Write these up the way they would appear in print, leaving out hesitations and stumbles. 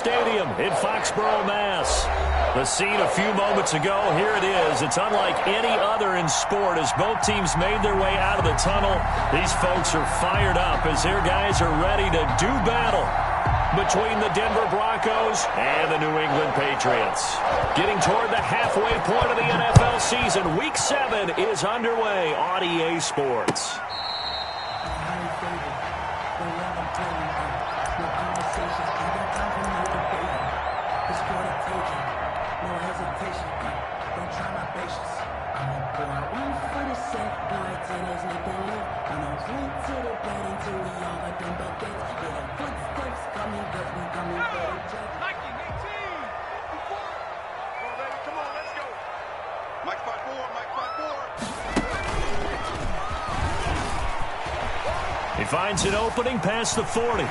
Stadium in Foxborough, Mass. The scene a few moments ago, here it is. It's unlike any other in sport as both teams made their way out of the tunnel. These folks are fired up as their guys are ready to do battle between the Denver Broncos and the New England Patriots. Getting toward the halfway point of the NFL season, Week 7 is underway on EA Sports. He finds an opening past the 40.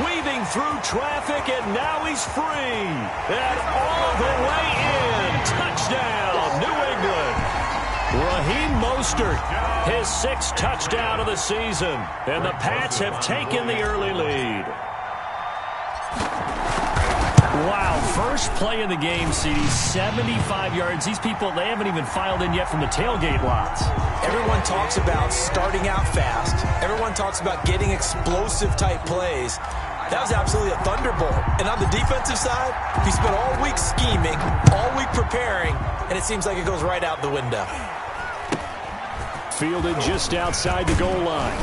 Weaving through traffic, and now he's free. And all the way in. Touchdown, New England. Raheem Mostert, his 6th touchdown of the season. And the Pats have taken the early lead. Wow, first play in the game, CD, 75 yards. These people, they haven't even filed in yet from the tailgate lots. Everyone talks about starting out fast. Everyone talks about getting explosive-type plays. That was absolutely a thunderbolt. And on the defensive side, he spent all week scheming, all week preparing, and it seems like it goes right out the window. Fielded just outside the goal line.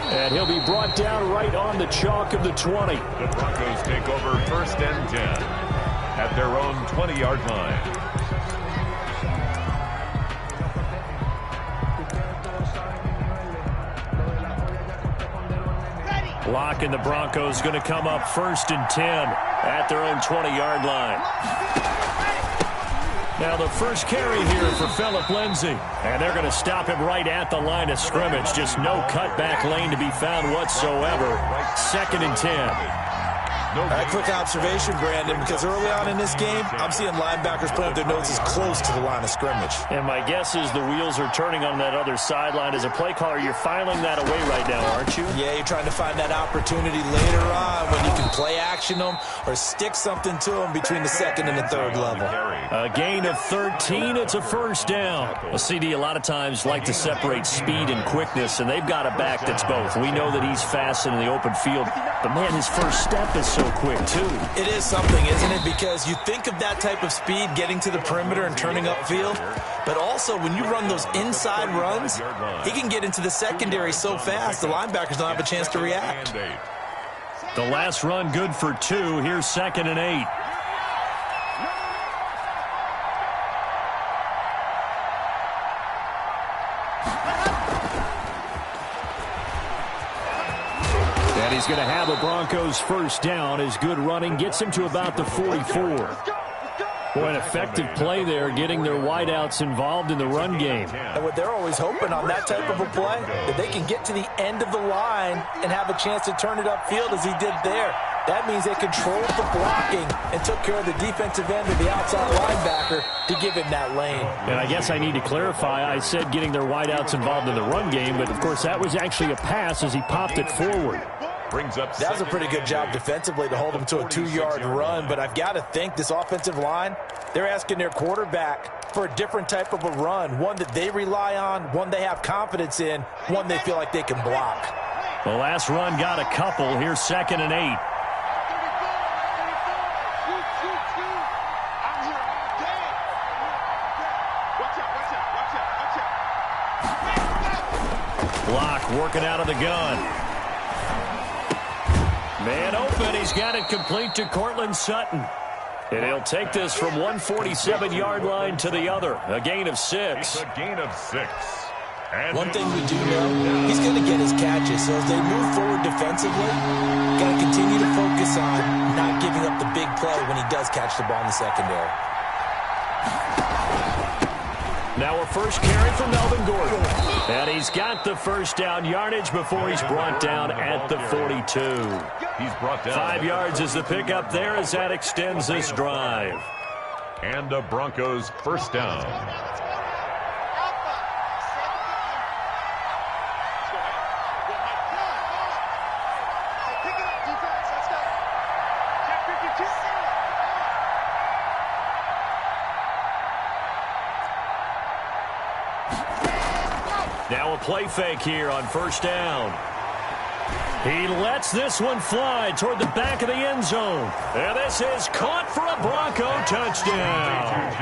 And he'll be brought down right on the chalk of the 20. The Broncos take over 1st and 10 at their own 20-yard line. Block, and the Broncos going to come up 1st and 10 at their own 20-yard line. Now the first carry here for Phillip Lindsay. And they're going to stop him right at the line of scrimmage. Just no cutback lane to be found whatsoever. 2nd and 10. All right, quick observation, Brandon, because early on in this game, I'm seeing linebackers putting their noses close to the line of scrimmage. And my guess is the wheels are turning on that other sideline. As a play caller, you're filing that away right now, aren't you? Yeah, you're trying to find that opportunity later on when you can play action them or stick something to them between the 2nd and the 3rd level. A gain of 13, it's a 1st down. A CD a lot of times like to separate speed and quickness, and they've got a back that's both. We know that he's fast in the open field, but man, his first step is so quick too. It is something, isn't it? Because you think of that type of speed getting to the perimeter and turning upfield, but also when you run those inside runs, he can get into the secondary so fast the linebackers don't have a chance to react. The last run good for 2. Here's 2nd and 8. And he's going to have a Broncos 1st down. His good running gets him to about the 44. Boy, an effective play there, getting their wideouts involved in the run game. And what they're always hoping on that type of a play, that they can get to the end of the line and have a chance to turn it upfield as he did there. That means they controlled the blocking and took care of the defensive end of the outside linebacker to give him that lane. And I guess I need to clarify, I said getting their wideouts involved in the run game, but of course that was actually a pass as he popped it forward. That was a pretty good job defensively to hold him to a 2-yard run, but I've got to think this offensive line, they're asking their quarterback for a different type of a run, one that they rely on, one they have confidence in, one they feel like they can block. The last run got a couple. Here's 2nd and 8. Block working out of the gun. Man open, he's got it complete to Cortland Sutton. And he'll take this from 147-yard line to the other. A gain of 6. It's a gain of 6. And one thing we do know, he's going to get his catches. So as they move forward defensively, got to continue to focus on not giving up the big play when he does catch the ball in the secondary. Now a first carry from Melvin Gordon. And he's got the 1st down yardage before he's brought down at the 42. He's brought down 5 yards is the pickup there as that extends this drive. And the Broncos 1st down. Now a play fake here on first down. He lets this one fly toward the back of the end zone. And this is caught for a Bronco touchdown.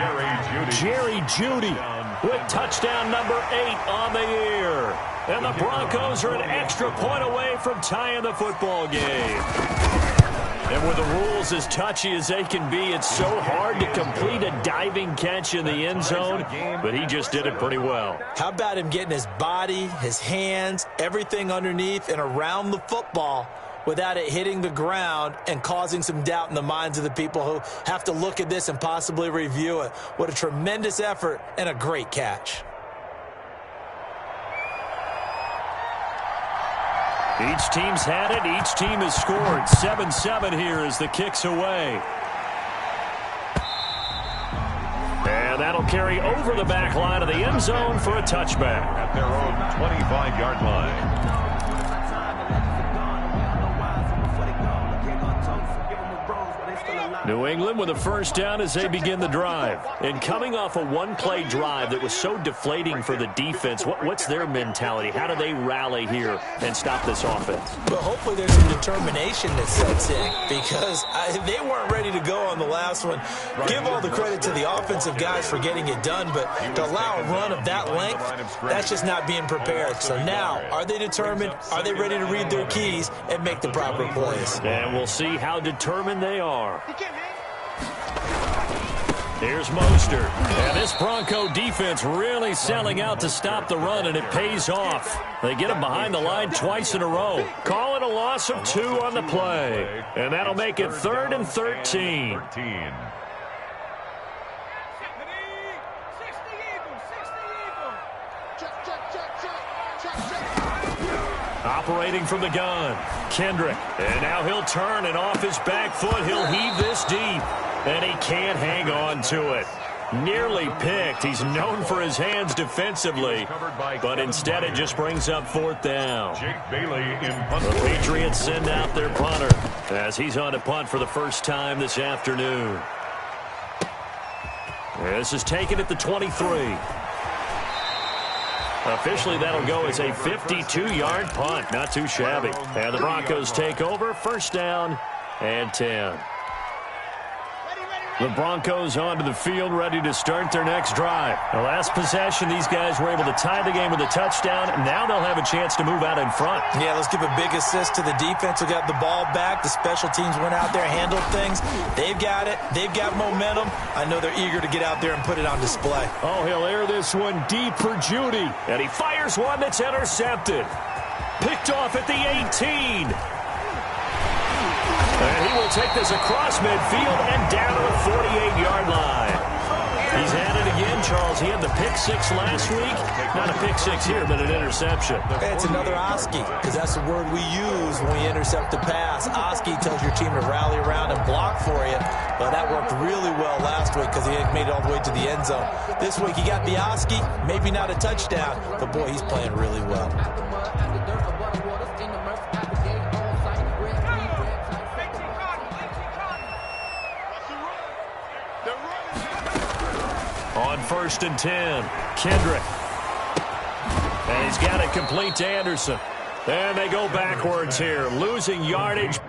Jerry Jeudy with touchdown number 8 on the year. And the Broncos are an extra point away from tying the football game. And with the rules as touchy as they can be, it's so hard to complete a diving catch in the end zone, but he just did it pretty well. How about him getting his body, his hands, everything underneath and around the football without it hitting the ground and causing some doubt in the minds of the people who have to look at this and possibly review it. What a tremendous effort and a great catch. Each team's had it. Each team has scored. 7-7 here as the kick's away. And that'll carry over the back line of the end zone for a touchback. At their own 25-yard line. New England with a first down as they begin the drive. And coming off a one-play drive that was so deflating for the defense, what's their mentality? How do they rally here and stop this offense? But hopefully there's some determination that sets in because they weren't ready to go on the last one. Give all the credit to the offensive guys for getting it done, but to allow a run of that length, that's just not being prepared. So now, are they determined? Are they ready to read their keys and make the proper plays? And we'll see how determined they are. Here's Mostert. And this Bronco defense really selling out to stop the run, and it pays off. They get him behind the line twice in a row. Call it a loss of 2 on the play. And that'll make it 3rd and 13. Operating from the gun, Kendrick. And now he'll turn, and off his back foot, he'll heave this deep. And he can't hang on to it. Nearly picked. He's known for his hands defensively, but instead it just brings up 4th down. The Patriots send out their punter as he's on to punt for the first time this afternoon. This is taken at the 23. Officially, that'll go as a 52-yard punt. Not too shabby. And the Broncos take over. First down and 10. The Broncos onto the field, ready to start their next drive. The last possession, these guys were able to tie the game with a touchdown. Now they'll have a chance to move out in front. Yeah, let's give a big assist to the defense who got the ball back. The special teams went out there, handled things. They've got it. They've got momentum. I know they're eager to get out there and put it on display. Oh, he'll air this one deep for Jeudy. And he fires one that's intercepted. Picked off at the 18. And he will take this across midfield and down to the 48-yard line. He's had it again, Charles. He had the pick 6 last week. Not a pick 6 here, but an interception. It's another Oski, because that's the word we use when we intercept the pass. Oski tells your team to rally around and block for you. Well, that worked really well last week because he made it all the way to the end zone. This week he got the Oski, maybe not a touchdown, but boy, he's playing really well. On 1st and 10, Kendrick. And he's got it complete to Anderson. And they go backwards here, losing yardage.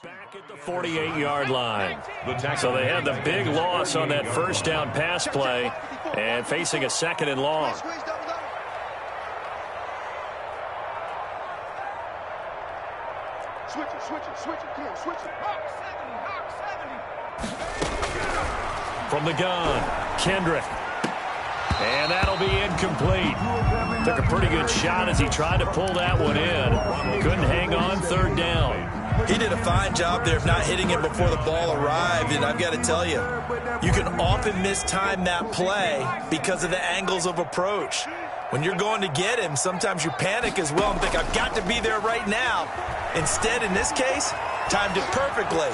Back at the 48-yard line. So they had the big loss on that first down pass play and facing a second and long. Switch it, come on, switch it. From the gun, Kendrick. And that'll be incomplete. Took a pretty good shot as he tried to pull that one in. Couldn't hang on third down. He did a fine job there of not hitting it before the ball arrived, and I've got to tell you, you can often mistime that play because of the angles of approach. When you're going to get him, sometimes you panic as well and think, I've got to be there right now. Instead, in this case, timed it perfectly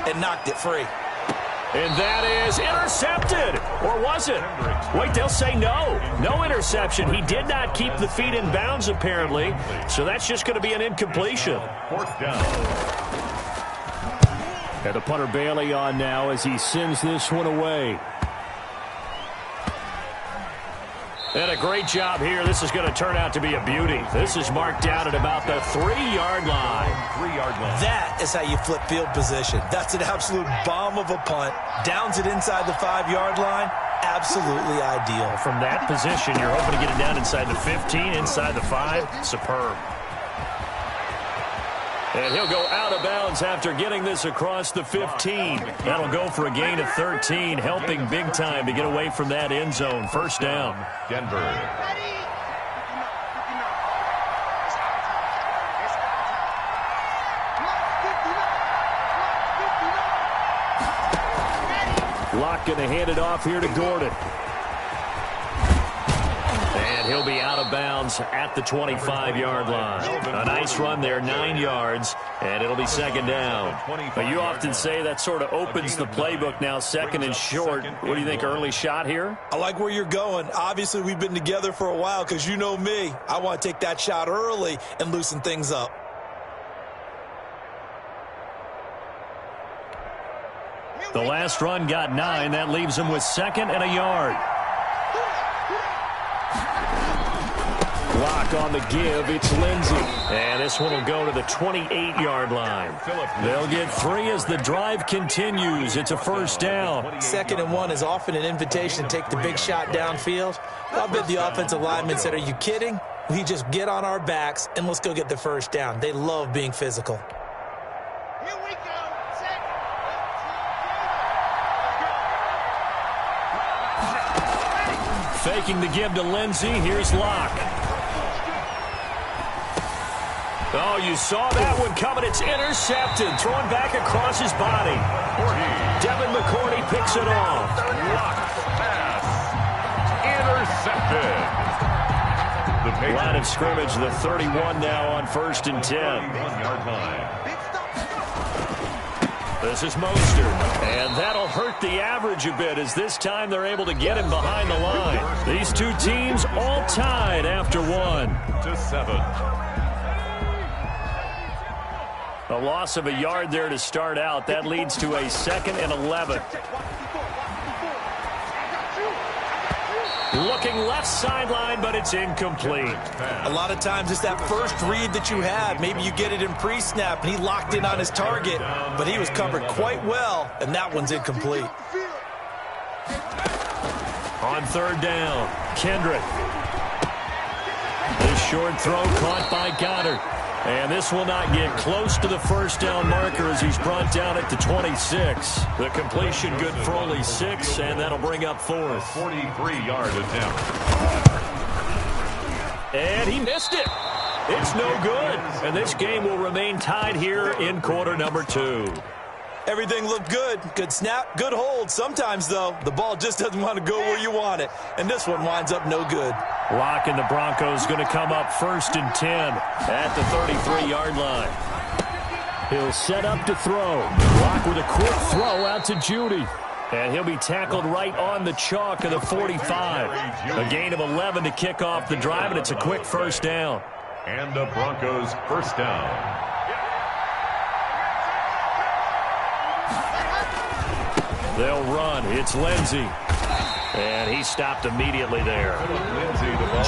and knocked it free. And that is intercepted. Or was it? Wait, they'll say no. No interception. He did not keep the feet in bounds, apparently. So that's just going to be an incompletion. Fourth down. And the punter Bailey on now as he sends this one away. And a great job here. This is going to turn out to be a beauty. This is marked down at about the 3-yard line. 3-yard line. That is how you flip field position. That's an absolute bomb of a punt. Downs it inside the 5-yard line. Absolutely ideal. From that position, you're hoping to get it down inside the 15, inside the 5. Superb. And he'll go out of bounds after getting this across the 15. That'll go for a gain of 13, helping big time to get away from that end zone. First down. Denver. Locke going to hand it off here to Gordon. And he'll be out of bounds at the 25-yard line. A nice run there, 9 yards, and it'll be second down. But you often say that sort of opens the playbook now, second and short. What do you think, early shot here? I like where you're going. Obviously, we've been together for a while because you know me. I want to take that shot early and loosen things up. The last run got 9. That leaves him with second and a yard. Locke on the give. It's Lindsey. And this one will go to the 28-yard line. They'll get 3 as the drive continues. It's a first down. Second and 1 is often an invitation to take the big shot downfield. I bet the offensive linemen said, are you kidding? We just get on our backs and let's go get the first down. They love being physical. Here we go. Faking the give to Lindsey. Here's Locke. Oh, you saw that one coming. It's intercepted. Thrown back across his body. Devin McCourty picks it off. Locke pass. Intercepted. The Line of scrimmage, the 31 now on first and 10. 1-yard line. This is Mostert, and that'll hurt the average a bit as this time they're able to get him behind the line. These two teams all tied after 1. To 7. A loss of a yard there to start out. That leads to a 2nd and 11. Looking left sideline, but it's incomplete. A lot of times it's that first read that you have. Maybe you get it in pre-snap, and he locked in on his target, but he was covered quite well, and that one's incomplete. On third down, Kendrick. This short throw caught by Goddard. And this will not get close to the first down marker as he's brought down at the 26. The completion good for only 6, and that'll bring up 4th. 43-yard attempt. And he missed it. It's no good. And this game will remain tied here in quarter number 2. Everything looked good. Good snap, good hold. Sometimes, though, the ball just doesn't want to go where you want it. And this one winds up no good. Locke and the Broncos going to come up first and 10 at the 33-yard line. He'll set up to throw. Locke with a quick throw out to Judy. And he'll be tackled right on the chalk of the 45. A gain of 11 to kick off the drive, and it's a quick first down. And the Broncos first down. They'll run. It's Lindsey. And he stopped immediately there.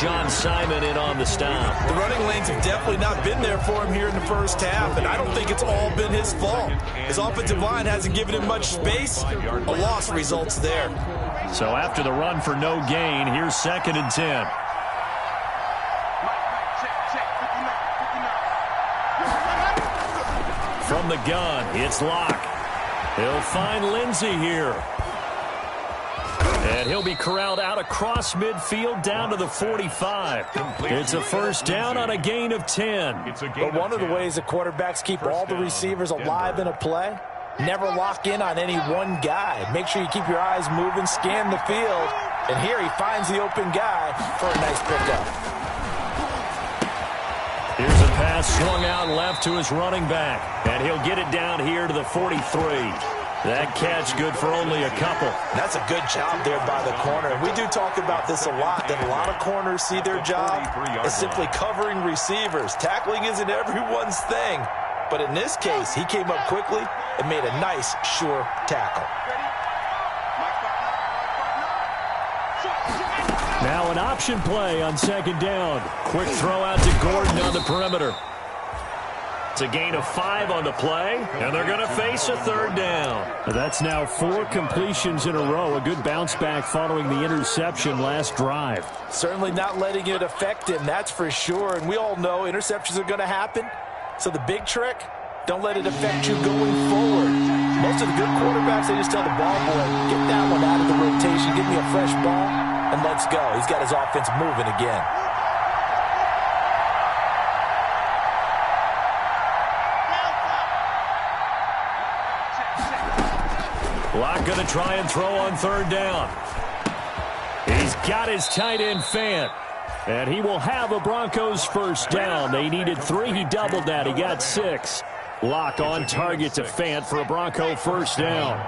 John Simon in on the stop. The running lanes have definitely not been there for him here in the first half, and I don't think it's all been his fault. His offensive line hasn't given him much space. A loss results there. So after the run for no gain, here's 2nd and 10. From the gun, it's Locke. He'll find Lindsey here. And he'll be corralled out across midfield down to the 45. It's a first down on a gain of 10. But one of the ways the quarterbacks keep all the receivers alive in a play, never lock in on any one guy. Make sure you keep your eyes moving, scan the field. And here he finds the open guy for a nice pickup. Here's a pass swung out left to his running back. And he'll get it down here to the 43. That catch good for only a couple. That's a good job there by the corner. We do talk about this a lot, that a lot of corners see their job as simply covering receivers. Tackling isn't everyone's thing. But in this case, he came up quickly and made a nice, sure tackle. Now an option play on 2nd down. Quick throw out to Gordon on the perimeter. It's a gain of 5 on the play, and they're going to face a 3rd down. That's now 4 completions in a row. A good bounce back following the interception last drive. Certainly not letting it affect him, that's for sure. And we all know interceptions are going to happen. So the big trick, don't let it affect you going forward. Most of the good quarterbacks, they just tell the ball boy, get that one out of the rotation, give me a fresh ball, and let's go. He's got his offense moving again. Locke going to try and throw on 3rd down. He's got his tight end Fant. And he will have a Broncos first down. They needed 3. He doubled that. He got 6. Locke on target to Fant for a Bronco first down.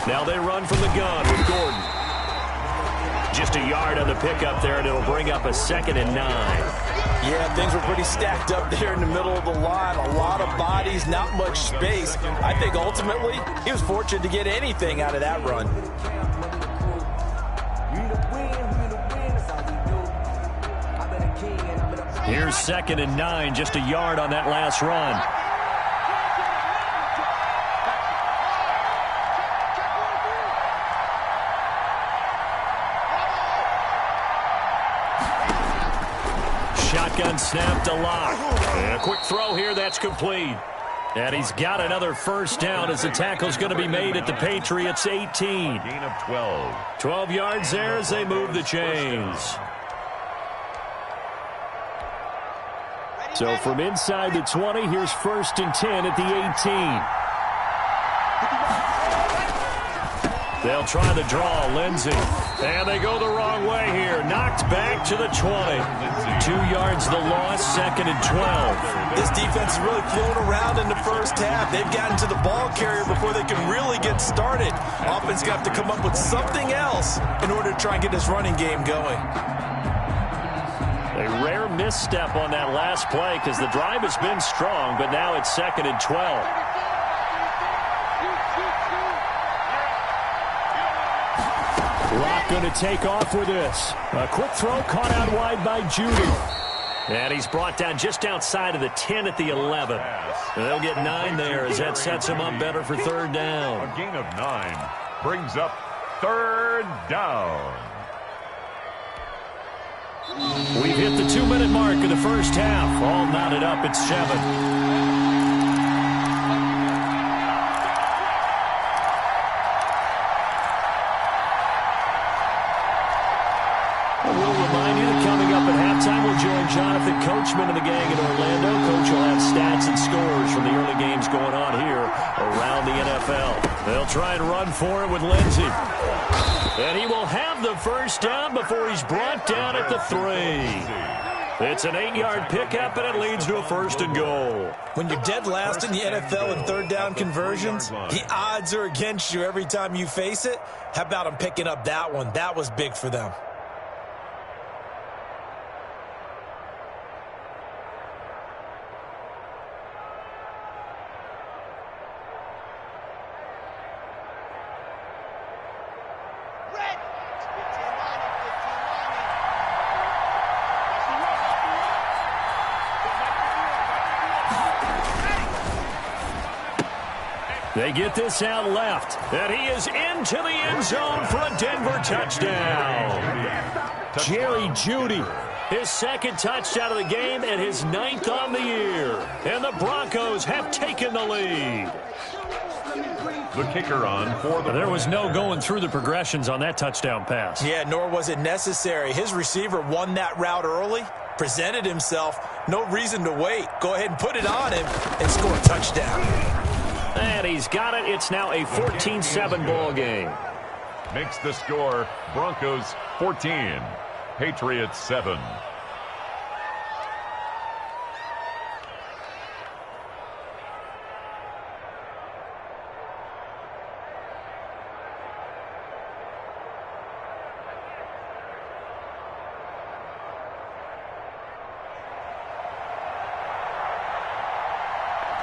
Now they run from the gun with Gordon. Just a yard on the pickup there, and it'll bring up a 2nd and 9. Yeah, things were pretty stacked up there in the middle of the line. A lot of bodies, not much space. I think ultimately he was fortunate to get anything out of that run. Here's 2nd and 9, just a yard on that last run. Shotgun snap to Locke. And a quick throw here, that's complete. And he's got another first down as the tackle's going to be made at the Patriots 18. Gain of 12. 12 yards there as they move the chains. So from inside the 20, here's 1st and 10 at the 18. They'll try the draw, Lindsey. And they go the wrong way here. Knocked back to the 20. 2 yards the loss, 2nd and 12. This defense has really flown around in the first half. They've gotten to the ball carrier before they can really get started. Offense got to come up with something else in order to try and get this running game going. A rare misstep on that last play because the drive has been strong, but now it's 2nd and 12. Locke going to take off with this. A quick throw caught out wide by Judy. And he's brought down just outside of the 10 at the 11. They'll get 9 there as that sets him up better for 3rd down. A gain of 9 brings up 3rd down. We've hit the 2-minute mark of the first half. All knotted up at 7. Jonathan Coachman and the gang in Orlando. Coach will have stats and scores from the early games going on here around the NFL. They'll try and run for it with Lindsey. And he will have the first down before he's brought down at the 3. It's an 8-yard pickup, and it leads to a 1st and goal. When you're dead last in the NFL in 3rd down conversions, the odds are against you every time you face it. How about him picking up that one? That was big for them. They get this out left, and he is into the end zone for a Denver touchdown. Jerry Jeudy, his second touchdown of the game and his 9th on the year. And the Broncos have taken the lead. The kicker on for the... There was no going through the progressions on that touchdown pass. Yeah, nor was it necessary. His receiver won that route early, presented himself. No reason to wait. Go ahead and put it on him and score a touchdown. And he's got it. It's now a 14-7 ball game. Makes the score Broncos 14, Patriots 7.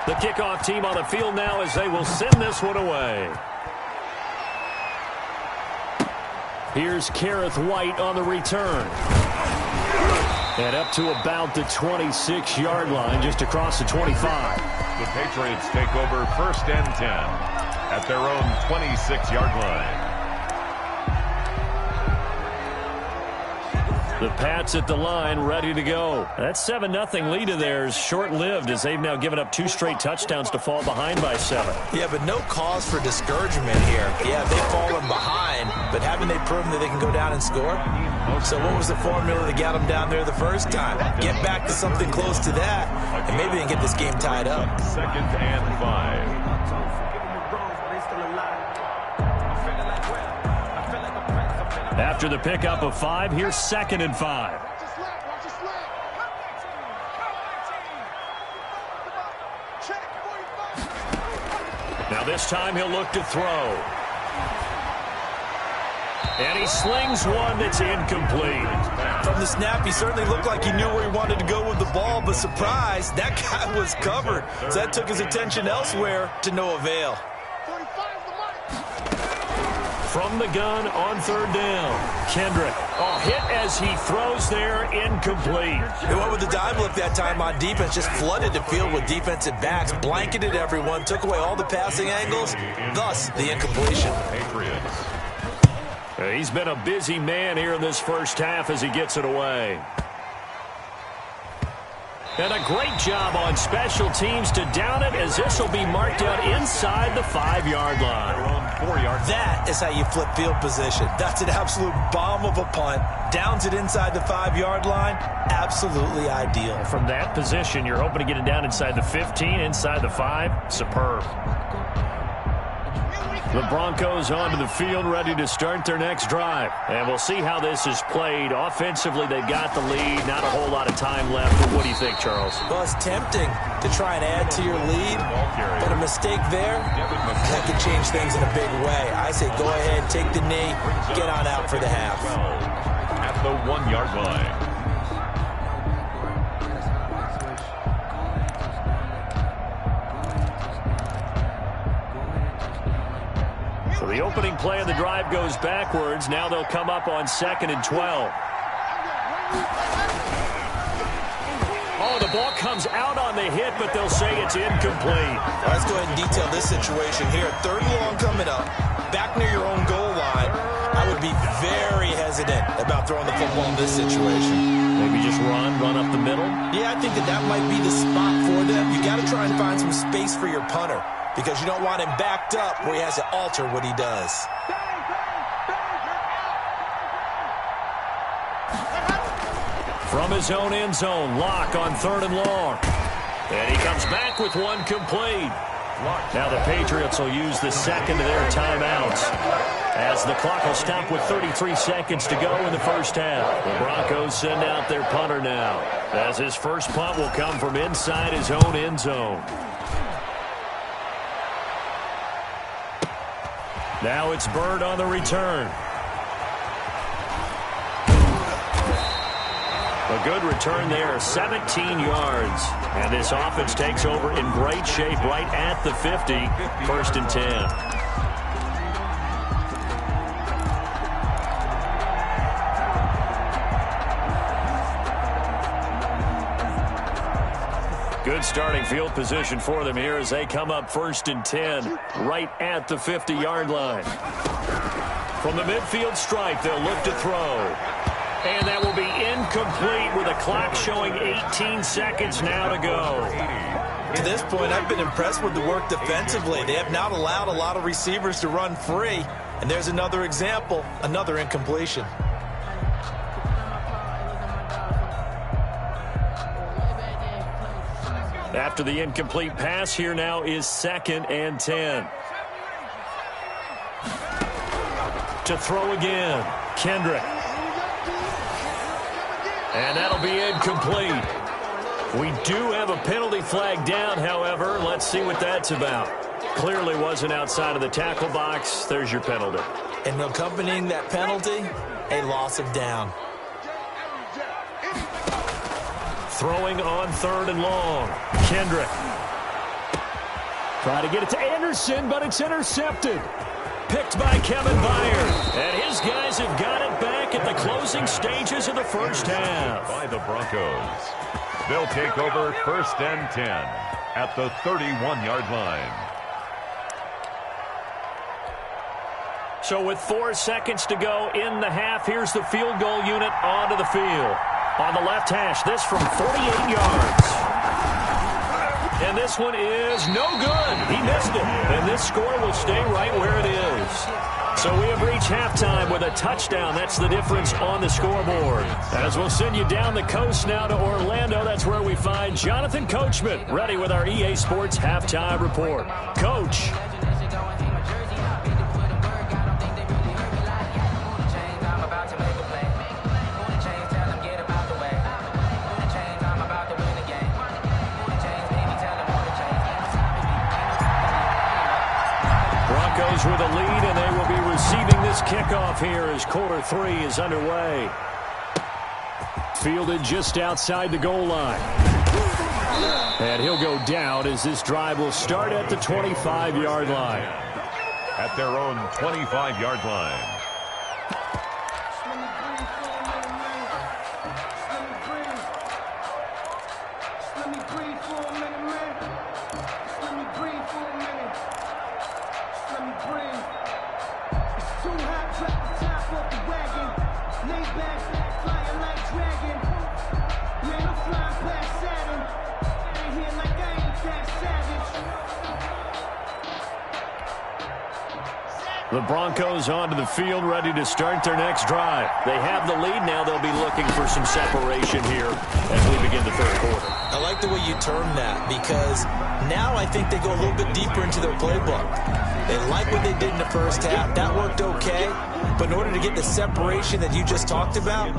The kickoff team on the field now as they will send this one away. Here's Kareth White on the return. And up to about the 26-yard line, just across the 25. The Patriots take over 1st and 10 at their own 26-yard line. The Pats at the line, ready to go. That 7-0 lead of theirs short-lived as they've now given up 2 straight touchdowns to fall behind by 7. Yeah, but no cause for discouragement here. Yeah, they've fallen behind, but haven't they proven that they can go down and score? So what was the formula that got them down there the first time? Get back to something close to that, and maybe they can get this game tied up. 2nd and 5. After the pickup of 5, here's 2nd and 5. Now this time he'll look to throw. And he slings one that's incomplete. From the snap, he certainly looked like he knew where he wanted to go with the ball, but surprise, that guy was covered. So that took his attention elsewhere to no avail. From the gun on 3rd down. Kendrick, hit as he throws there, incomplete. They went with the dime look that time on defense, just flooded the field with defensive backs, blanketed everyone, took away all the passing angles, thus the incompletion. Patriots. He's been a busy man here in this first half as he gets it away. And a great job on special teams to down it as this will be marked out inside the 5-yard line. That is how you flip field position. That's an absolute bomb of a punt. Downs it inside the 5-yard line. Absolutely ideal. From that position, you're hoping to get it down inside the 15, inside the 5. Superb. The Broncos onto the field, ready to start their next drive. And we'll see how this is played. Offensively, they've got the lead. Not a whole lot of time left. But what do you think, Charles? Well, it's tempting to try and add to your lead. But a mistake there, that could change things in a big way. I say go ahead, take the knee, get on out for the half. At the 1-yard line. So the opening play of the drive goes backwards. Now they'll come up on 2nd and 12. The ball comes out on the hit, but they'll say it's incomplete. Let's go ahead and detail this situation here. 3rd and long coming up, back near your own goal line. I would be very hesitant about throwing the football in this situation. Maybe just run up the middle? Yeah, I think that might be the spot for them. You got to try and find some space for your punter, because you don't want him backed up where he has to alter what he does. From his own end zone, Locke on 3rd and long. And he comes back with one complete. Now the Patriots will use the 2nd of their timeouts, as the clock will stop with 33 seconds to go in the first half. The Broncos send out their punter now, as his first punt will come from inside his own end zone. Now it's Bird on the return. A good return there, 17 yards. And this offense takes over in great shape right at the 50, 1st and 10. Good starting field position for them here as they come up 1st and 10 right at the 50-yard line. From the midfield stripe, they'll look to throw. And that will be incomplete with a clock showing 18 seconds now to go. To this point, I've been impressed with the work defensively. They have not allowed a lot of receivers to run free. And there's another example, another incompletion. After the incomplete pass, here now is 2nd and 10. To throw again, Kendrick. And that'll be incomplete. We do have a penalty flag down, however. Let's see what that's about. Clearly wasn't outside of the tackle box. There's your penalty. And accompanying that penalty, a loss of down. Throwing on 3rd and long. Kendrick. Try to get it to Anderson, but it's intercepted. Picked by Kevin Byard. And his guys have got it back at the closing stages of the first half. By the Broncos. They'll take over 1st and 10 at the 31-yard line. So with 4 seconds to go in the half, here's the field goal unit onto the field. On the left hash, this from 48 yards. And this one is no good. He missed it. And this score will stay right where it is. So we have reached halftime with a touchdown. That's the difference on the scoreboard. As we'll send you down the coast now to Orlando, that's where we find Jonathan Coachman ready with our EA Sports Halftime Report. Coach. With a lead, and they will be receiving this kickoff here as quarter 3 is underway. Fielded just outside the goal line. And he'll go down as this drive will start at the 25-yard line. At their own 25-yard line. The Broncos onto the field, ready to start their next drive. They have the lead now. They'll be looking for some separation here as we begin the third quarter. I like the way you termed that because now I think they go a little bit deeper into their playbook. They like what they did in the first half. That worked okay. But in order to get the separation that you just talked about,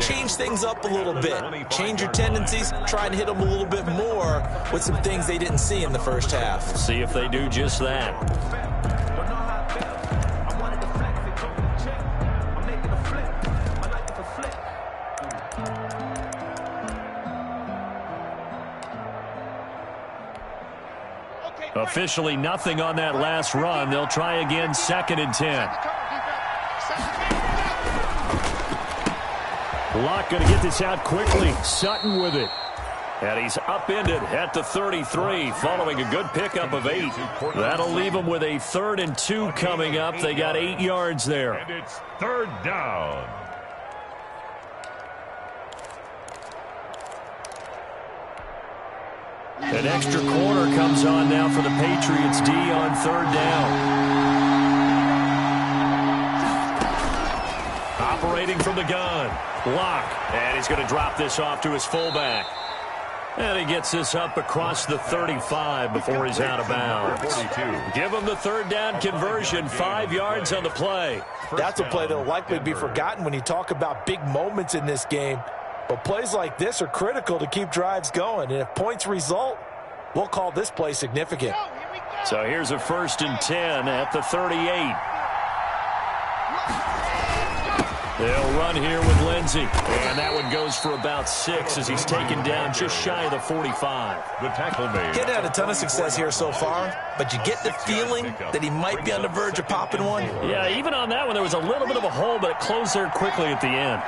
change things up a little bit. Change your tendencies. Try and hit them a little bit more with some things they didn't see in the first half. See if they do just that. Officially nothing on that last run. They'll try again 2nd and 10. Locke going to get this out quickly. Sutton with it. And he's upended at the 33 following a good pickup of 8. That'll leave them with a 3rd and 2 coming up. They got 8 yards there. And it's 3rd down. An extra corner comes on now for the Patriots D on 3rd down. Operating from the gun. Locke. And he's going to drop this off to his fullback. And he gets this up across the 35 before he's out of bounds. Give him the 3rd down conversion. 5 yards on the play. That's a play that will likely be forgotten when you talk about big moments in this game. But plays like this are critical to keep drives going. And if points result, we'll call this play significant. So here's a 1st and 10 at the 38. They'll run here with Lindsey. And that one goes for about 6 as he's taken down just shy of the 45. The tackle made. Getting had a ton of success here so far, but you get the feeling that he might be on the verge of popping one. Yeah, even on that one, there was a little bit of a hole, but it closed there quickly at the end.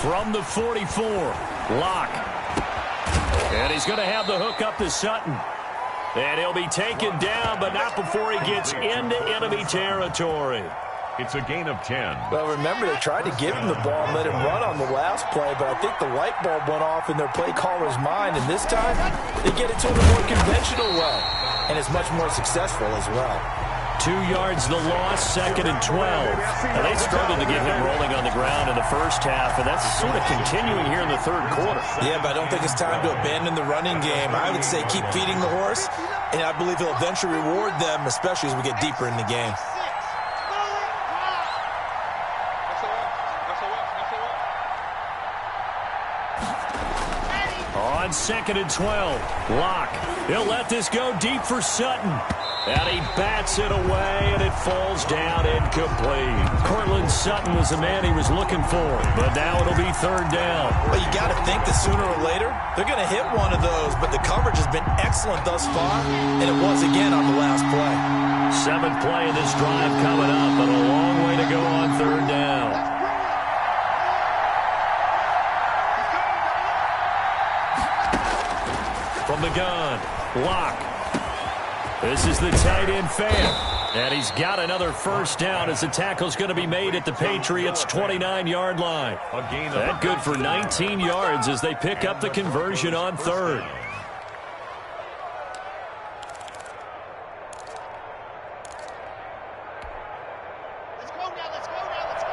From the 44, Locke. And he's going to have the hook up to Sutton. And he'll be taken down, but not before he gets into enemy territory. It's a gain of 10. Well, remember, they tried to give him the ball and let him run on the last play, but I think the light bulb went off in their play caller's mind, and this time they get it to him a more conventional way, and it's much more successful as well. 2 yards the loss, 2nd and 12. And they struggled to get him rolling on the ground in the first half, and that's sort of continuing here in the third quarter. Yeah, but I don't think it's time to abandon the running game. I would say keep feeding the horse, and I believe he'll eventually reward them, especially as we get deeper in the game. On 2nd and 12, Locke. He'll let this go deep for Sutton. And he bats it away, and it falls down incomplete. Cortland Sutton was the man he was looking for, but now it'll be 3rd down. Well, you got to think that sooner or later, they're going to hit one of those, but the coverage has been excellent thus far, and it was again on the last play. 7th play of this drive coming up, but a long way to go on 3rd down. From the gun, Locke. This is the tight end fan, and he's got another 1st down as the tackle's going to be made at the Patriots' 29-yard line. That good for 19 yards as they pick up the conversion on 3rd. Let's go now, let's go now, let's go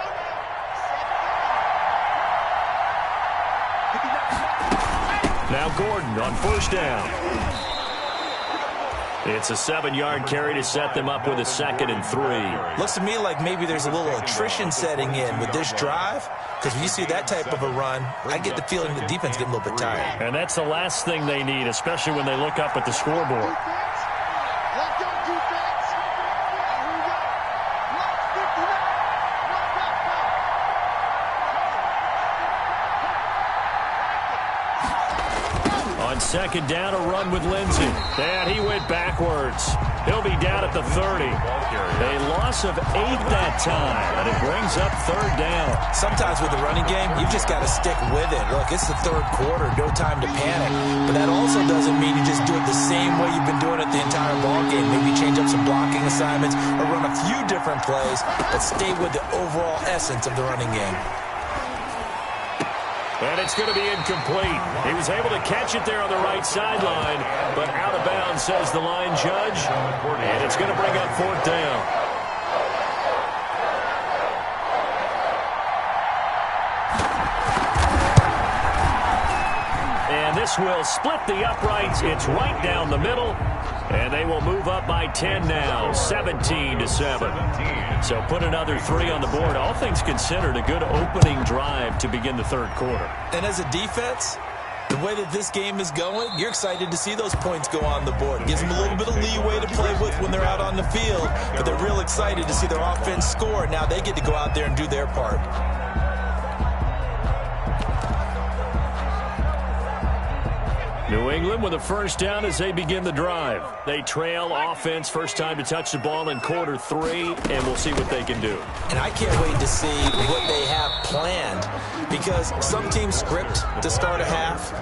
now. Now Gordon on 1st down. It's a 7-yard carry to set them up with a 2nd and 3. Looks to me like maybe there's a little attrition setting in with this drive, because when you see that type of a run, I get the feeling the defense getting a little bit tired. And that's the last thing they need, especially when they look up at the scoreboard. Let's go, defense. Here we go. Block 59. On 2nd down, a run with Lindsey. And he went backwards. He'll be down at the 30. A loss of 8 that time, and it brings up 3rd down. Sometimes with the running game, you've just got to stick with it. Look, it's the 3rd quarter, no time to panic. But that also doesn't mean you just do it the same way you've been doing it the entire ball game. Maybe change up some blocking assignments or run a few different plays, but stay with the overall essence of the running game. And it's going to be incomplete. He was able to catch it there on the right sideline, but out of bounds, says the line judge. And it's going to bring up 4th down. And this will split the uprights. It's right down the middle. And they will move up by 10 now, 17-7. So put another 3 on the board. All things considered, a good opening drive to begin the 3rd quarter. And as a defense, the way that this game is going, you're excited to see those points go on the board. It gives them a little bit of leeway to play with when they're out on the field, but they're real excited to see their offense score. Now they get to go out there and do their part. New England with a 1st down as they begin the drive. They trail offense, first time to touch the ball in quarter 3, and we'll see what they can do. And I can't wait to see what they have planned, because some teams script to start a half.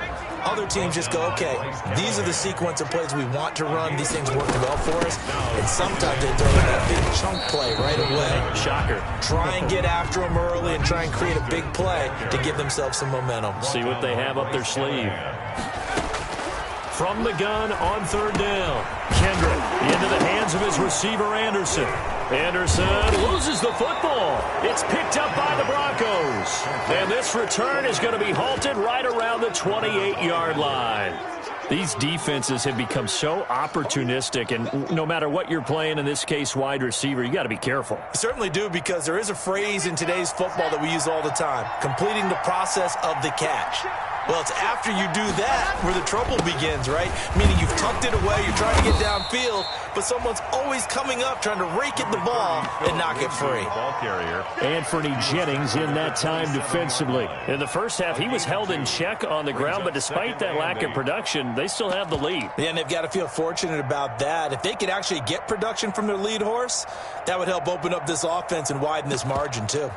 Other teams just go, okay, these are the sequence of plays we want to run. These things work well for us. And sometimes they throw in that big chunk play right away. Shocker. Try and get after them early and try and create a big play to give themselves some momentum. See what they have up their sleeve. From the gun on 3rd down. Kendrick into the hands of his receiver, Anderson. Anderson loses the football. It's picked up by the Broncos. And this return is going to be halted right around the 28-yard line. These defenses have become so opportunistic, and no matter what you're playing, in this case wide receiver, you got to be careful. You certainly do, because there is a phrase in today's football that we use all the time: completing the process of the catch. Well, it's after you do that where the trouble begins, right? Meaning you've tucked it away, you're trying to get downfield, but someone's always coming up trying to rake at the ball and knock it free. Ball carrier. Anthony Jennings in that time defensively. In the first half, he was held in check on the ground, but despite that lack of production, they still have the lead. Yeah, and they've got to feel fortunate about that. If they could actually get production from their lead horse, that would help open up this offense and widen this margin too.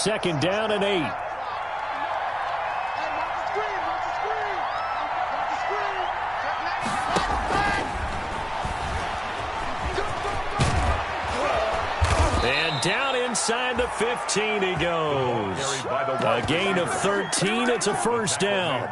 second down and 8. And down inside the 15 he goes. A gain of 13. It's a first down.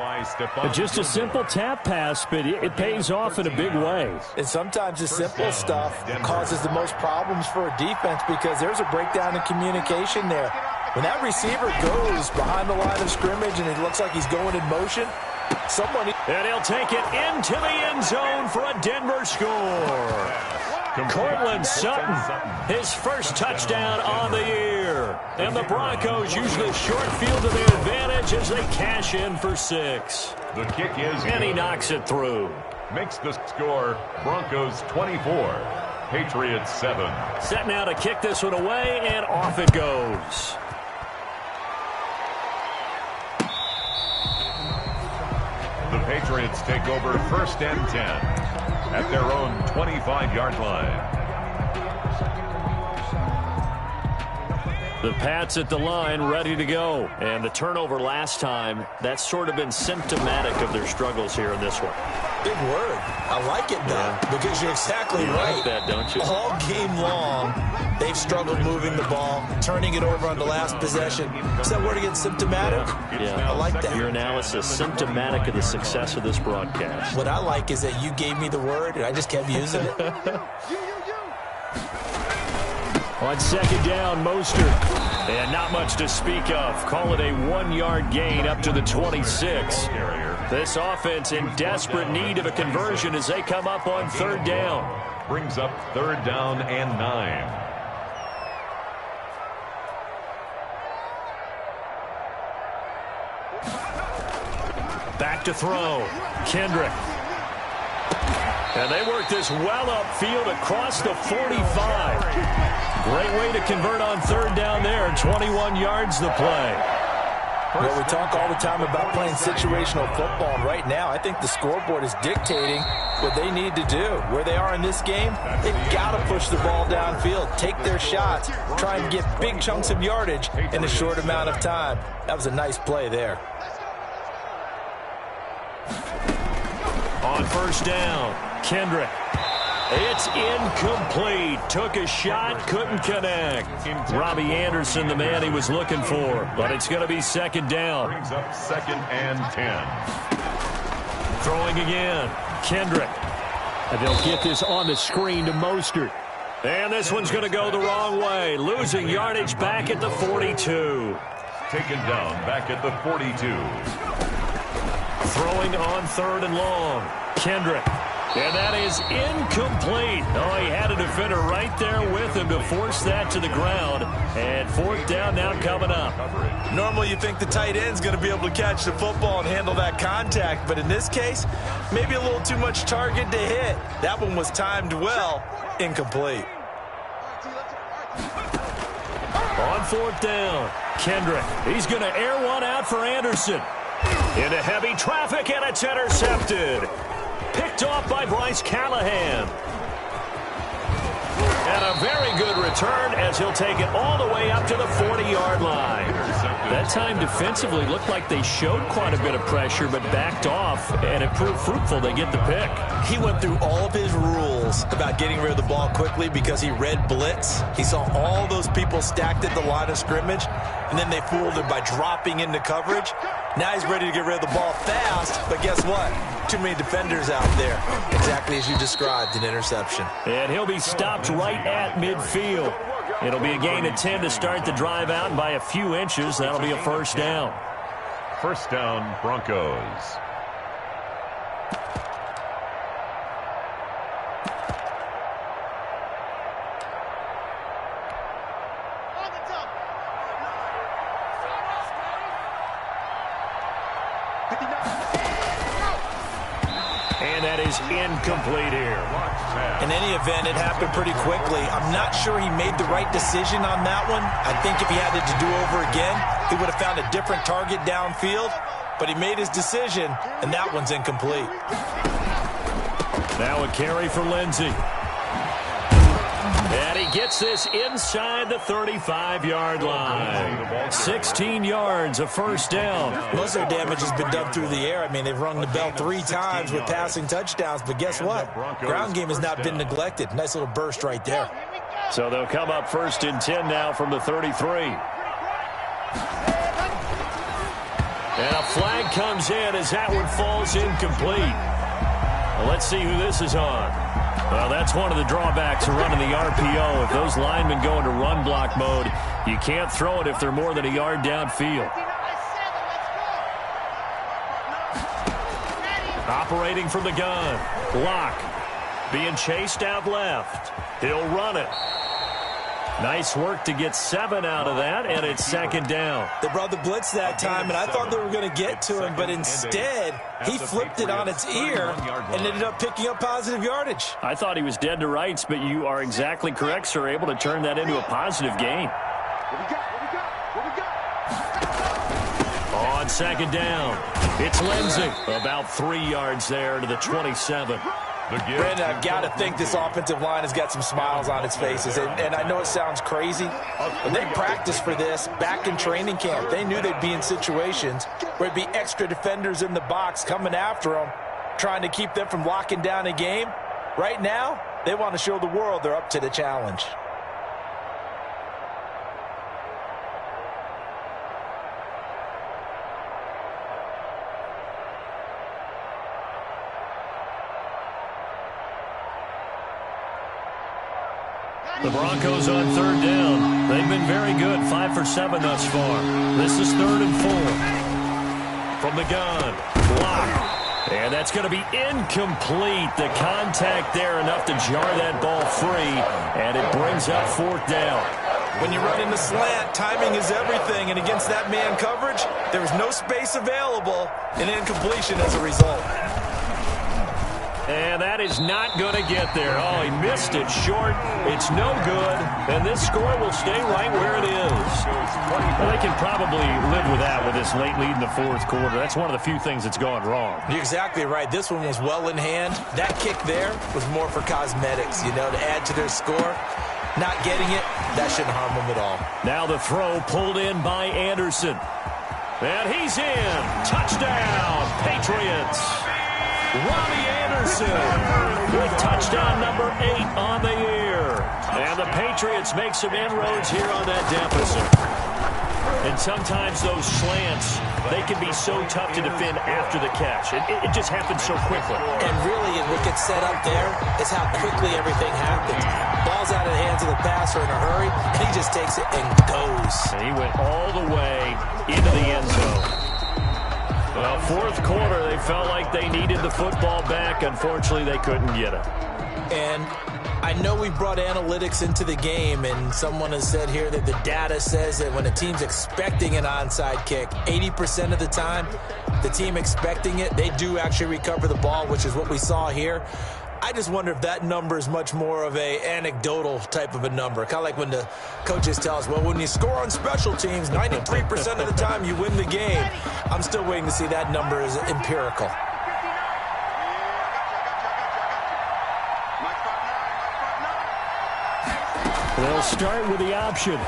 Just a simple tap pass, but it pays off in a big way. And sometimes the simple stuff causes the most problems for a defense because there's a breakdown in communication there. When that receiver goes behind the line of scrimmage and it looks like he's going in motion, and he'll take it into the end zone for a Denver score. Cortland Sutton, his first touchdown on the year. And the Broncos use the short field to their advantage as they cash in for 6. The kick is and he knocks it through. Makes the score Broncos 24, Patriots 7. Set now to kick this one away, and off it goes. The Patriots take over first and 10 at their own 25-yard line. The Pats at the line, ready to go. And the turnover last time, that's sort of been symptomatic of their struggles here in this one. Big word. I like it, though, because you're exactly right. Like that, don't you? All game long, they've struggled moving the ball, turning it over on the last possession. Is that word again, symptomatic? Yeah. I like that. Your analysis, symptomatic of the success of this broadcast. What I like is that you gave me the word, and I just kept using it. On second down, Mostert. And not much to speak of. Call it a 1-yard gain up to the 26. This offense in desperate need of a conversion as they come up on third down. Brings up third down and 9. Back to throw. Kendrick. And they work this well upfield across the 45. Great way to convert on third down there. 21 yards the play. Well, we talk all the time about playing situational football, and right now I think the scoreboard is dictating what they need to do. Where they are in this game, they've got to push the ball downfield, take their shots, try and get big chunks of yardage in a short amount of time. That was a nice play there. On first down, Kendrick. It's incomplete. Took a shot, couldn't connect. Robbie Anderson, the man he was looking for. But it's going to be second down. Brings up second and 10. Throwing again. Kendrick. And they'll get this on the screen to Mostert. And this one's going to go the wrong way. Losing yardage back at the 42. Taken down back at the 42. Throwing on third and long. Kendrick. And that is incomplete. Oh, he had a defender right there with him to force that to the ground. And fourth down now coming up. Normally you think the tight end's going to be able to catch the football and handle that contact. But in this case, maybe a little too much target to hit. That one was timed well. Incomplete. On fourth down, Kendrick. He's going to air one out for Anderson. Into heavy traffic, and it's intercepted. Picked off by Bryce Callahan. And a very good return as he'll take it all the way up to the 40-yard line. That time defensively looked like they showed quite a bit of pressure but backed off, and it proved fruitful. They get the pick. He went through all of his rules about getting rid of the ball quickly because he read blitz. He saw all those people stacked at the line of scrimmage, and then they fooled him by dropping into coverage. Now he's ready to get rid of the ball fast, but guess what? Too many defenders out there. Exactly as you described, an interception. And he'll be stopped right at midfield. It'll be a gain of 10 to start the drive out, and by a few inches, that'll be a first down. First down, Broncos. And that is incomplete here. In any event, it happened pretty quickly. I'm not sure he made the right decision on that one. I think if he had it to do over again, he would have found a different target downfield. But he made his decision, and that one's incomplete. Now a carry for Lindsey. And he gets this inside the 35-yard line. 16 yards, a first down. Most of their damage has been done through the air. I mean, they've rung the bell 3 times with passing touchdowns, but guess what? Ground game has not been neglected. Nice little burst right there. So they'll come up 1st and 10 now from the 33. And a flag comes in as that one falls incomplete. Well, let's see who this is on. Well, that's one of the drawbacks of running the RPO. If those linemen go into run block mode, you can't throw it if they're more than a yard downfield. Operating from the gun. Lock. Being chased out left. He'll run it. Nice work to get 7 out of that, and it's 2nd down. They brought the blitz that time, and I thought they were going to get to him, but instead, he flipped it on its ear and ended up picking up positive yardage. I thought he was dead to rights, but you are exactly correct, sir, able to turn that into a positive gain. On 2nd down, it's Lindsey. About 3 yards there to the 27. Brandon, I've got to think this offensive line has got some smiles on its faces. And I know it sounds crazy, but they practiced for this back in training camp. They knew they'd be in situations where it'd be extra defenders in the box coming after them, trying to keep them from locking down a game. Right now, they want to show the world they're up to the challenge. The Broncos on 3rd down. They've been very good, 5 for 7 thus far. This is 3rd and 4. From the gun, block. And that's going to be incomplete. The contact there enough to jar that ball free, and it brings up 4th down. When you run in the slant, timing is everything, and against that man coverage, there was no space available, and incompletion as a result. And that is not going to get there. Oh, he missed it short. It's no good. And this score will stay right where it is. Well, they can probably live with that with this late lead in the 4th quarter. That's one of the few things that's gone wrong. You're exactly right. This one was well in hand. That kick there was more for cosmetics, to add to their score. Not getting it, that shouldn't harm them at all. Now the throw pulled in by Anderson. And he's in. Touchdown, Patriots. Robbie Anderson with touchdown number 8 on the year. And the Patriots make some inroads here on that deficit. And sometimes those slants, they can be so tough to defend after the catch. It just happens so quickly. And really, what gets set up there is how quickly everything happens. Ball's out of the hands of the passer in a hurry, and he just takes it and goes. And he went all the way into the end zone. Well, 4th quarter, they felt like they needed the football back. Unfortunately, they couldn't get it. And I know we brought analytics into the game, and someone has said here that the data says that when a team's expecting an onside kick, 80% of the time, the team expecting it, they do actually recover the ball, which is what we saw here. I just wonder if that number is much more of a anecdotal type of a number. Kind of like when the coaches tell us, well, when you score on special teams, 93% of the time you win the game. I'm still waiting to see that number is empirical. They'll start with the option.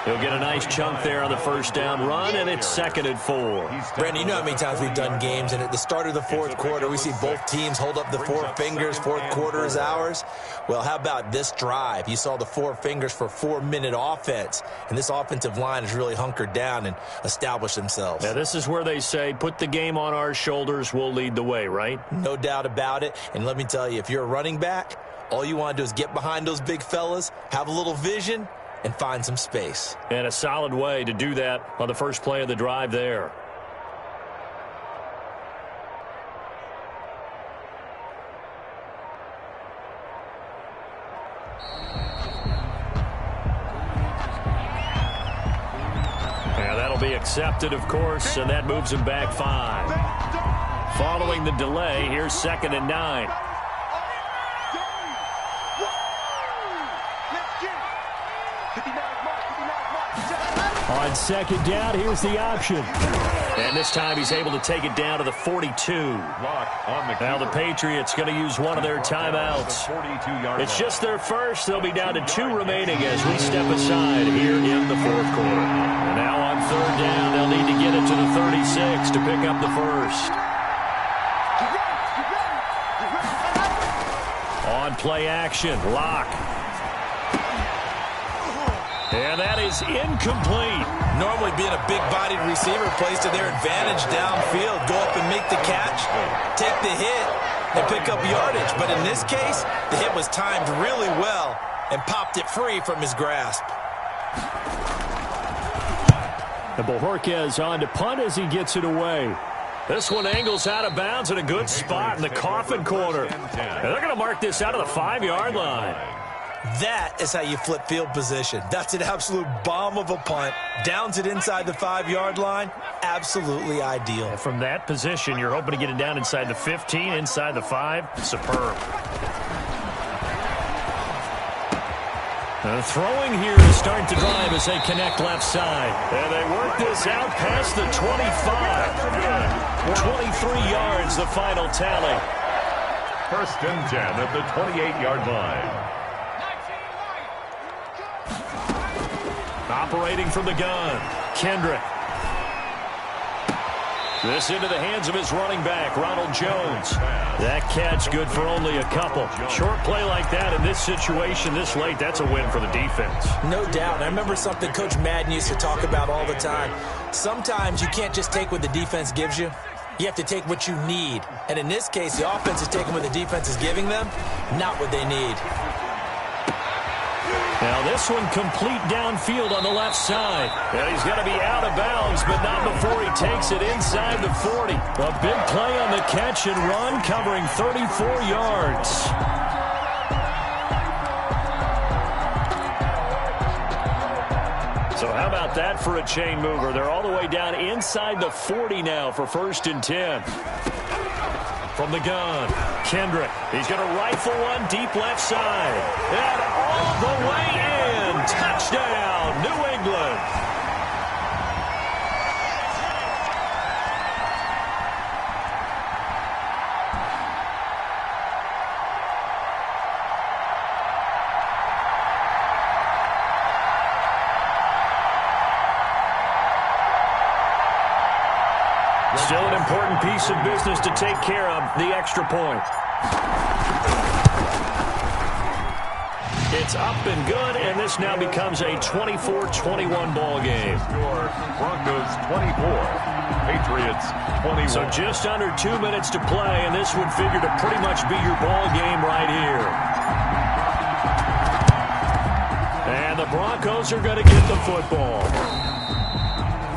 He'll get a nice chunk there on the 1st down run, and it's 2nd and 4. Brandon, you know how many times we've done games, and at the start of the 4th quarter, we see both teams hold up the 4 fingers, 4th quarter is ours. Well, how about this drive? You saw the 4 fingers for 4-minute offense, and this offensive line has really hunkered down and established themselves. Yeah, this is where they say, put the game on our shoulders, we'll lead the way, right? No doubt about it, and let me tell you, if you're a running back, all you want to do is get behind those big fellas, have a little vision, and find some space. And a solid way to do that on the first play of the drive there. And that'll be accepted, of course, and that moves him back 5. Following the delay, here's 2nd and 9. On second down, here's the option. And this time he's able to take it down to the 42. Now the Patriots going to use one of their timeouts. It's just their first. They'll be down to 2 remaining as we step aside here in the fourth quarter. And now on third down, they'll need to get it to the 36 to pick up the first. On play action, Locke. And that is incomplete. Normally being a big-bodied receiver plays to their advantage downfield. Go up and make the catch, take the hit, and pick up yardage. But in this case, the hit was timed really well and popped it free from his grasp. And Bojorquez on to punt as he gets it away. This one angles out of bounds in a good spot in the coffin corner. And they're going to mark this out of the 5-yard line. That is how you flip field position. That's an absolute bomb of a punt. Downs it inside the 5-yard line. Absolutely ideal. And from that position, you're hoping to get it down inside the 15, inside the 5. Superb. And throwing here to start the drive as they connect left side. And they work this out past the 25. 23 yards, the final tally. First and 10 at the 28-yard line. Operating from the gun, Kendrick. This into the hands of his running back, Ronald Jones. That catch good for only a couple. Short play like that in this situation this late, that's a win for the defense. No doubt. I remember something Coach Madden used to talk about all the time. Sometimes you can't just take what the defense gives you. You have to take what you need. And in this case, the offense is taking what the defense is giving them, not what they need. Now this one complete downfield on the left side. And he's going to be out of bounds, but not before he takes it inside the 40. A big play on the catch and run, covering 34 yards. So how about that for a chain mover? They're all the way down inside the 40 now for first and 10. From the gun, Kendrick. He's going to rifle one deep left side. And all the way in. Touchdown, New England. Still an important piece of business to take care of, the extra point. It's up and good, and this now becomes a 24-21 ball game. Broncos 24, Patriots 21. So just under 2 minutes to play, and this would figure to pretty much be your ball game right here. And the Broncos are going to get the football.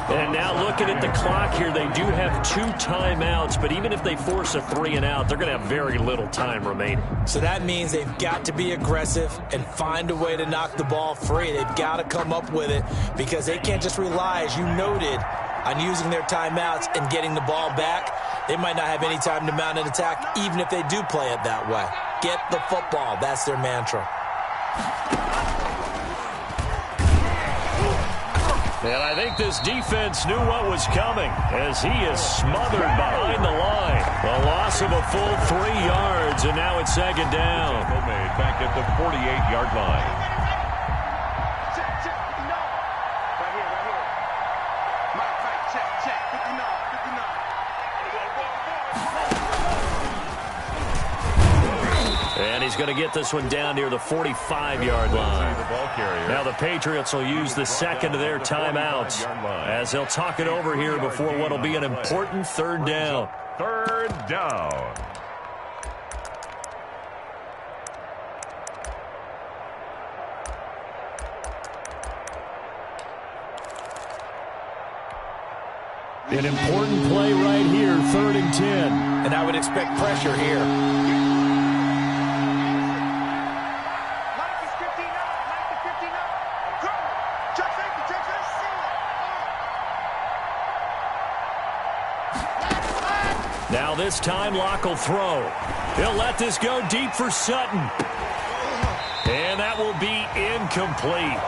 And now looking at the clock here, they do have 2 timeouts, but even if they force a 3-and-out, they're going to have very little time remaining. So that means they've got to be aggressive and find a way to knock the ball free. They've got to come up with it because they can't just rely, as you noted, on using their timeouts and getting the ball back. They might not have any time to mount an attack, even if they do play it that way. Get the football. That's their mantra. And I think this defense knew what was coming as he is smothered behind the line. A loss of a full 3 yards, and now it's second down. Made back at the 48-yard line. Check, 59. Right here. Mike, check, 59. And he's going to get this one down near the 45-yard line. Now the Patriots will use the second of their timeouts as they'll talk it over here before what will be an important third down. Third down. An important play right here, 3rd and 10. And I would expect pressure here. Now this time, Locke will throw. He'll let this go deep for Sutton. And that will be incomplete.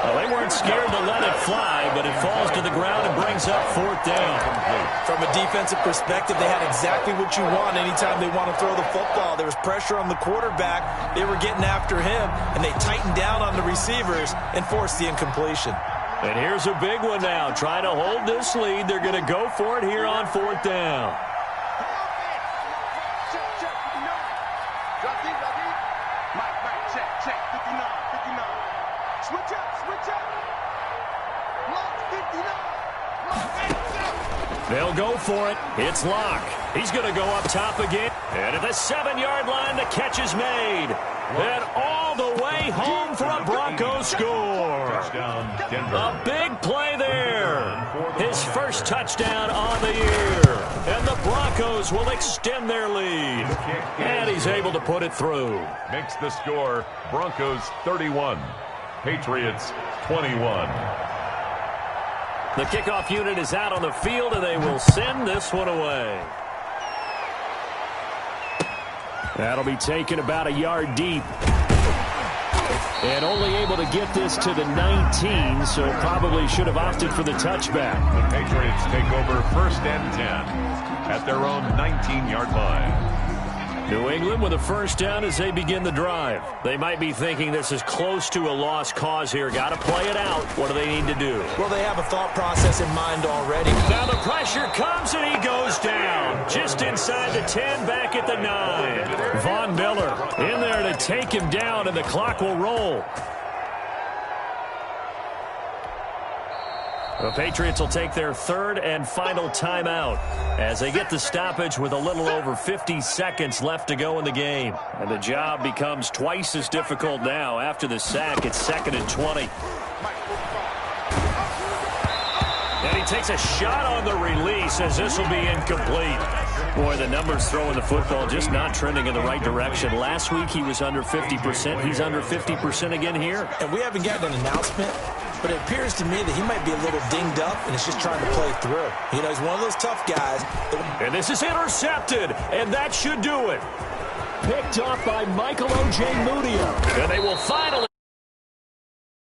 Well, they weren't scared to let it fly, but it falls to the ground and brings up 4th down. From a defensive perspective, they had exactly what you want anytime they want to throw the football. There was pressure on the quarterback. They were getting after him, and they tightened down on the receivers and forced the incompletion. And here's a big one now. Trying to hold this lead. They're going to go for it here on 4th down. They'll go for it. It's Locke. He's going to go up top again. And at the 7-yard line, the catch is made. And all the way home for a Broncos score. A big play there. His first touchdown on the year. And the Broncos will extend their lead. And he's able to put it through. Makes the score Broncos 31, Patriots 21. The kickoff unit is out on the field, and they will send this one away. That'll be taken about a yard deep. And only able to get this to the 19, so probably should have opted for the touchback. The Patriots take over 1st and 10 at their own 19-yard line. New England with a 1st down as they begin the drive. They might be thinking this is close to a lost cause here. Got to play it out. What do they need to do? Well, they have a thought process in mind already. Now the pressure comes and he goes down. Just inside the 10, back at the 9. Von Miller in there to take him down, and the clock will roll. The Patriots will take their 3rd and final timeout as they get the stoppage with a little over 50 seconds left to go in the game. And the job becomes twice as difficult now after the sack. It's 2nd and 20. And he takes a shot on the release as this will be incomplete. Boy, the numbers throwing the football just not trending in the right direction. Last week he was under 50%. He's under 50% again here. And we haven't gotten an announcement, but it appears to me that he might be a little dinged up and is just trying to play through. You know, he's one of those tough guys. And this is intercepted, and that should do it. Picked off by Michael O.J. Mudia. And they will fire.